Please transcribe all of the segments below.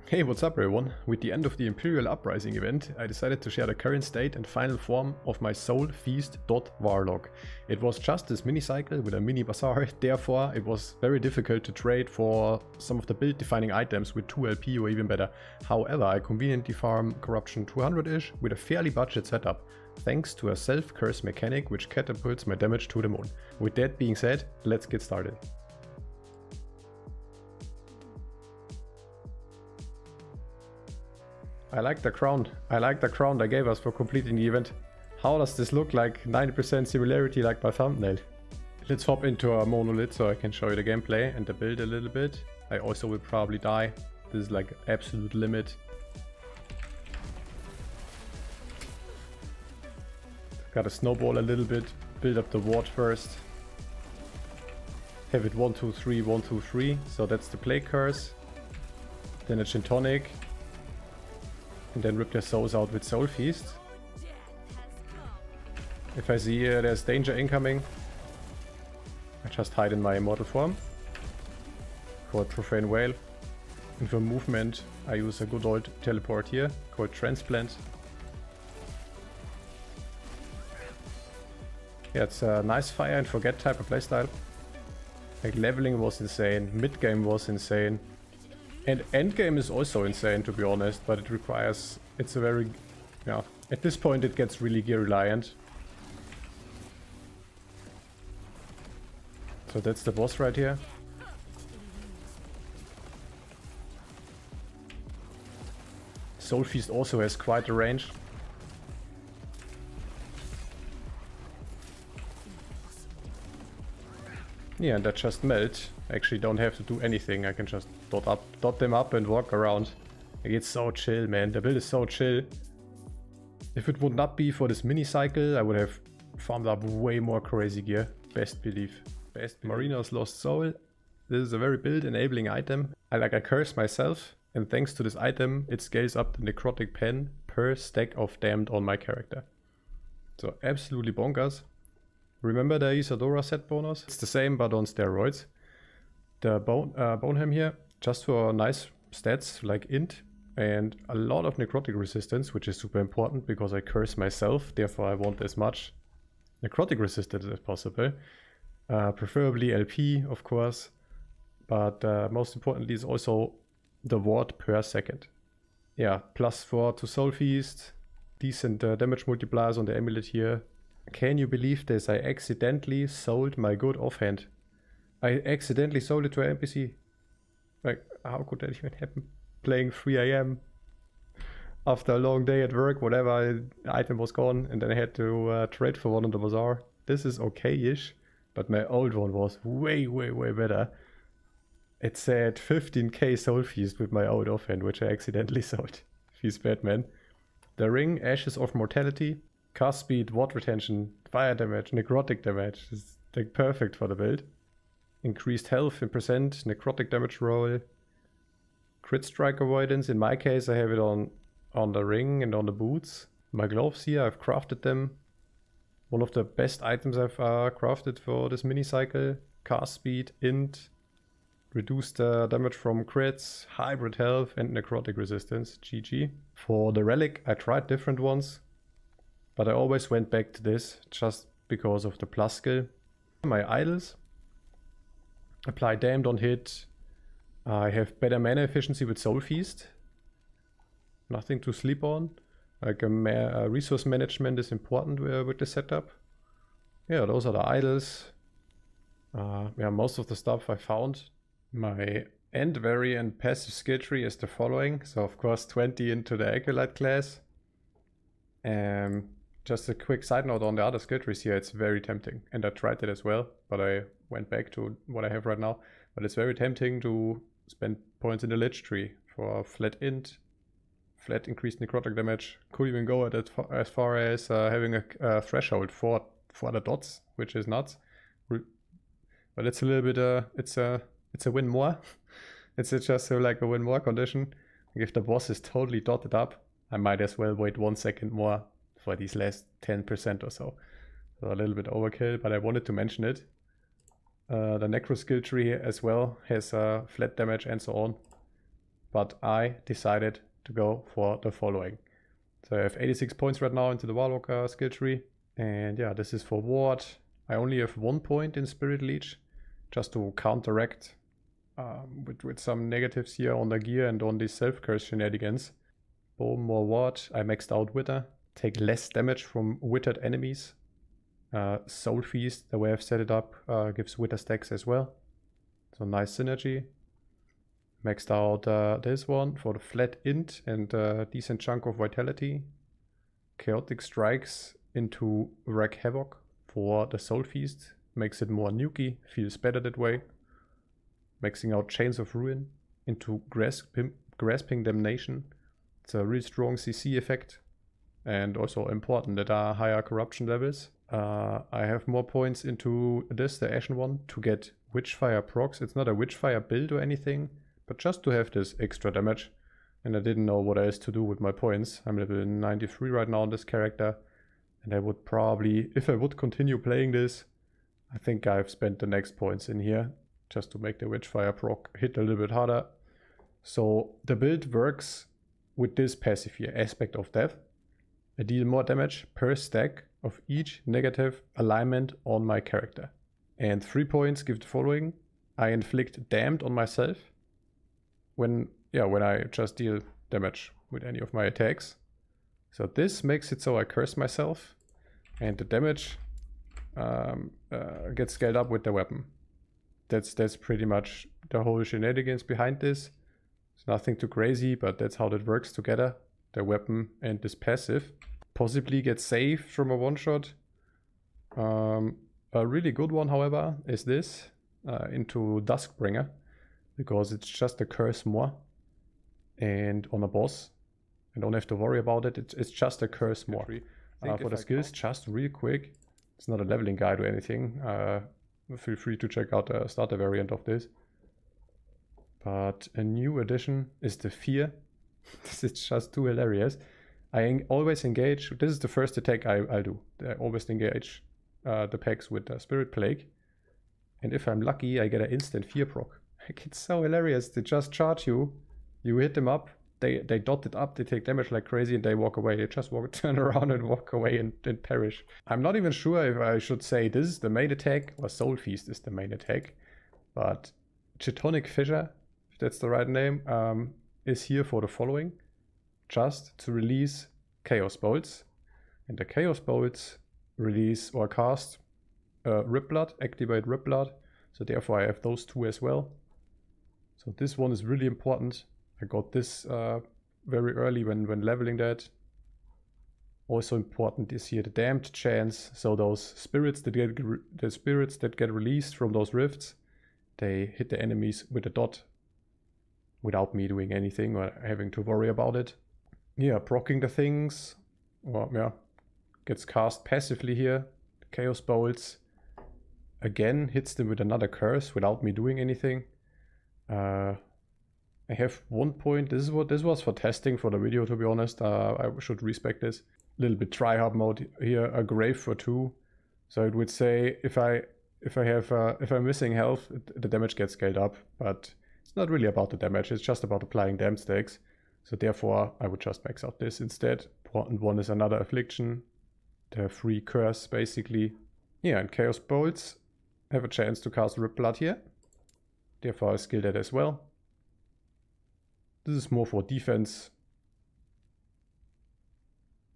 Hey, what's up everyone? With the end of the Imperial Uprising event, I decided to share the current state and final form of my Soul Feast Warlock. It was just this mini cycle with a mini bazaar, therefore it was very difficult to trade for some of the build defining items with 2 LP or even better. However, I conveniently farm Corruption 200-ish with a fairly budget setup, thanks to a self-curse mechanic which catapults my damage to the moon. With that being said, let's get started. I like the crown. I like the crown they gave us for completing the event. How does this look like 90% similarity like my thumbnail? Let's hop into a monolith so I can show you the gameplay and the build a little bit. I also will probably die. This is like absolute limit. Gotta snowball a little bit, build up the ward first. Have it 1, 2, 3, 1, 2, 3. So that's the plague curse. Then a gin tonic. And then rip their souls out with Soul Feast. If I see there's danger incoming, I just hide in my immortal form. Called Profane Whale. And for movement, I use a good old teleport here, called Transplant. Yeah, it's a nice fire and forget type of playstyle. Like leveling was insane, mid game was insane. And endgame is also insane, to be honest, but it requires... It's a very... Yeah, at this point it gets really gear reliant. So that's the boss right here. Soul Feast also has quite a range. Yeah, and that just melt. I actually don't have to do anything, I can just dot them up and walk around. Like, it's so chill, man, the build is so chill. If it would not be for this mini cycle, I would have farmed up way more crazy gear. Best belief. Marina's Lost Soul. This is a very build enabling item. I curse myself, and thanks to this item, it scales up the necrotic pen per stack of damned on my character. So absolutely bonkers. Remember the Isadora set bonus? It's the same but on steroids. The Bonehelm here, just for nice stats like int and a lot of necrotic resistance, which is super important because I curse myself, therefore I want as much necrotic resistance as possible. Preferably LP, of course, but most importantly is also the ward per second. Yeah, +4 to Soul Feast, decent damage multipliers on the amulet here. Can you believe this? I accidentally sold my good offhand. I accidentally sold it to an NPC. Like, how could that even happen? Playing 3 AM after a long day at work, whatever, the item was gone, and then I had to trade for one on the bazaar. This is okay-ish, but my old one was way, way, way better. It said 15k Soul Feast with my old offhand, which I accidentally sold. Feast bad, man. The ring, Ashes of Mortality. Cast speed, ward retention, fire damage, necrotic damage. It's like perfect for the build. Increased health in percent, necrotic damage roll. Crit strike avoidance. In my case I have it on the ring and on the boots. My gloves here, I've crafted them. One of the best items I've crafted for this mini cycle. Cast speed, int. Reduced damage from crits, hybrid health and necrotic resistance. GG. For the relic I tried different ones. But I always went back to this, just because of the plus skill. My idols. Apply damned on hit. I have better mana efficiency with Soul Feast. Nothing to sleep on. Like resource management is important with the setup. Yeah, those are the idols. Yeah, most of the stuff I found. My end variant passive skill tree is the following. So of course 20 into the Acolyte class. Just a quick side note on the other skill trees here, it's very tempting. And I tried it as well, but I went back to what I have right now. But it's very tempting to spend points in the Lich tree for flat int, flat increased necrotic damage. Could even go as far as having a threshold for the dots, which is nuts. But it's a little bit, it's a win more. It's just like a win more condition. Like if the boss is totally dotted up, I might as well wait 1 second more for these last 10% or so. So a little bit overkill, but I wanted to mention it. The Necro skill tree as well has flat damage and so on. but I decided to go for the following. So I have 86 points right now into the Warlock skill tree. And yeah, this is for Ward. I only have 1 point in Spirit Leech, just to counteract with some negatives here on the gear and on these self-curse shenanigans. Boom, more Ward. I maxed out Wither. Take less damage from Withered enemies. Soul Feast, the way I've set it up, gives Wither stacks as well. So nice synergy. Maxed out this one for the flat int and a decent chunk of vitality. Chaotic Strikes into Wreak Havoc for the Soul Feast. Makes it more nukey, feels better that way. Maxing out Chains of Ruin into Grasping Damnation. It's a really strong CC effect. And also important that are higher corruption levels. I have more points into this, the Ashen one, to get Witchfire procs. It's not a Witchfire build or anything, but just to have this extra damage. And I didn't know what else to do with my points. I'm level 93 right now on this character. And I would probably, if I would continue playing this, I think I've spent the next points in here just to make the Witchfire proc hit a little bit harder. So the build works with this passive here, Aspect of Death. I deal more damage per stack of each negative alignment on my character. And 3 points give the following. I inflict damned on myself when I just deal damage with any of my attacks. So this makes it so I curse myself, and the damage gets scaled up with the weapon. That's pretty much the whole shenanigans behind this. It's nothing too crazy, but that's how that works together. The weapon and this passive. Possibly get saved from a one-shot. A really good one, however, is this into Duskbringer, because it's just a curse more. And on a boss, I don't have to worry about it. It's just a curse more. For the skills, just real quick. It's not a leveling guide or anything. Feel free to check out the starter variant of this. But a new addition is the Fear. This is just too hilarious. I always engage. This is the first attack I do. I always engage the packs with the Spirit Plague. And if I'm lucky, I get an instant Fear proc. It's so hilarious. They just charge you. You hit them up. They dot it up. They take damage like crazy and they walk away. They just turn around and walk away and perish. I'm not even sure if I should say this is the main attack or Soul Feast is the main attack. But Chitonic Fissure, if that's the right name, is here for the following. Just to release Chaos Bolts. And the Chaos Bolts release or cast Rip Blood, activate Rip Blood. So therefore I have those two as well. So this one is really important. I got this very early when leveling that. Also important is here the Damned chance. So those spirits that get released from those rifts, they hit the enemies with a dot without me doing anything or having to worry about it. Yeah, proccing the things. Well, yeah, gets cast passively here. Chaos Bolts again hits them with another curse without me doing anything. I have 1 point. This was for testing for the video, to be honest. I should respect this. A little bit try-hard mode here. A grave for 2. So it would say if I'm missing health, the damage gets scaled up. But it's not really about the damage. It's just about applying damn stacks. So therefore, I would just max out this instead. Important one is another affliction. The free curse, basically. Yeah, and Chaos Bolts have a chance to cast Rip Blood here. Therefore, I skill that as well. This is more for defense.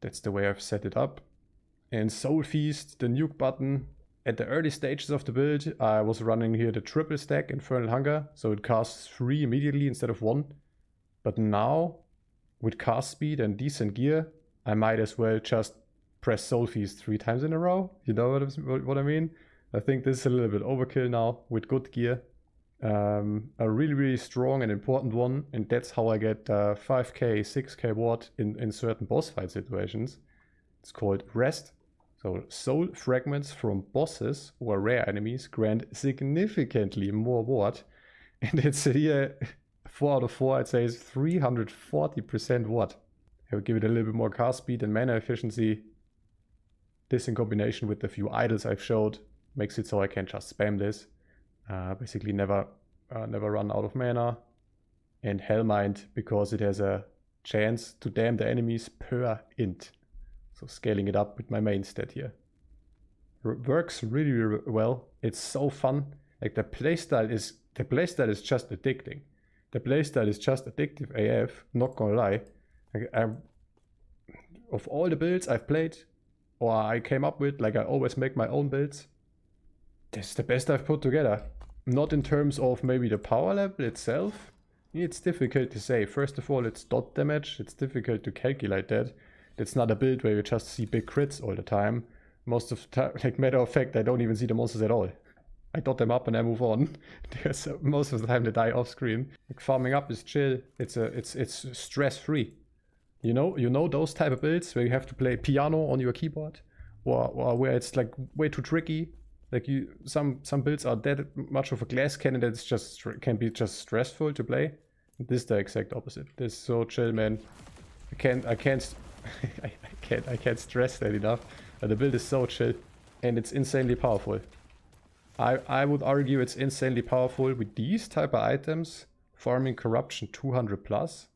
That's the way I've set it up. And Soul Feast, the nuke button. At the early stages of the build, I was running here the triple stack Infernal Hunger. So it casts 3 immediately instead of 1. But now, with cast speed and decent gear, I might as well just press Soul Feast 3 times in a row. You know what I mean? I think this is a little bit overkill now with good gear. A really, really strong and important one, and that's how I get 5k, 6k ward in certain boss fight situations. It's called Rest. So soul fragments from bosses or rare enemies grant significantly more ward, and it's here 4 out of 4, I'd say, is 340% ward. I would give it a little bit more cast speed and mana efficiency. This in combination with the few idols I've showed makes it so I can just spam this. Basically never run out of mana. and Hellmind because it has a chance to damn the enemies per int. So scaling it up with my main stat here. Works really, really well. It's so fun. Like the playstyle is just addicting. The playstyle is just addictive AF, not gonna lie. Like, of all the builds I've played, or I came up with, like I always make my own builds, this is the best I've put together. Not in terms of maybe the power level itself. It's difficult to say. First of all, it's dot damage. It's difficult to calculate that. It's not a build where you just see big crits all the time. Most of the time, like matter of fact, I don't even see the monsters at all. I dot them up and I move on. Because most of the time they die off screen. Like farming up is chill. It's stress free. You know those type of builds where you have to play piano on your keyboard, or where it's like way too tricky. Like some builds are that much of a glass cannon that it's just can be just stressful to play. This is the exact opposite. This is so chill, man. I can't I can't stress that enough. The build is so chill, and it's insanely powerful. I would argue it's insanely powerful with these type of items. Farming corruption 200 plus.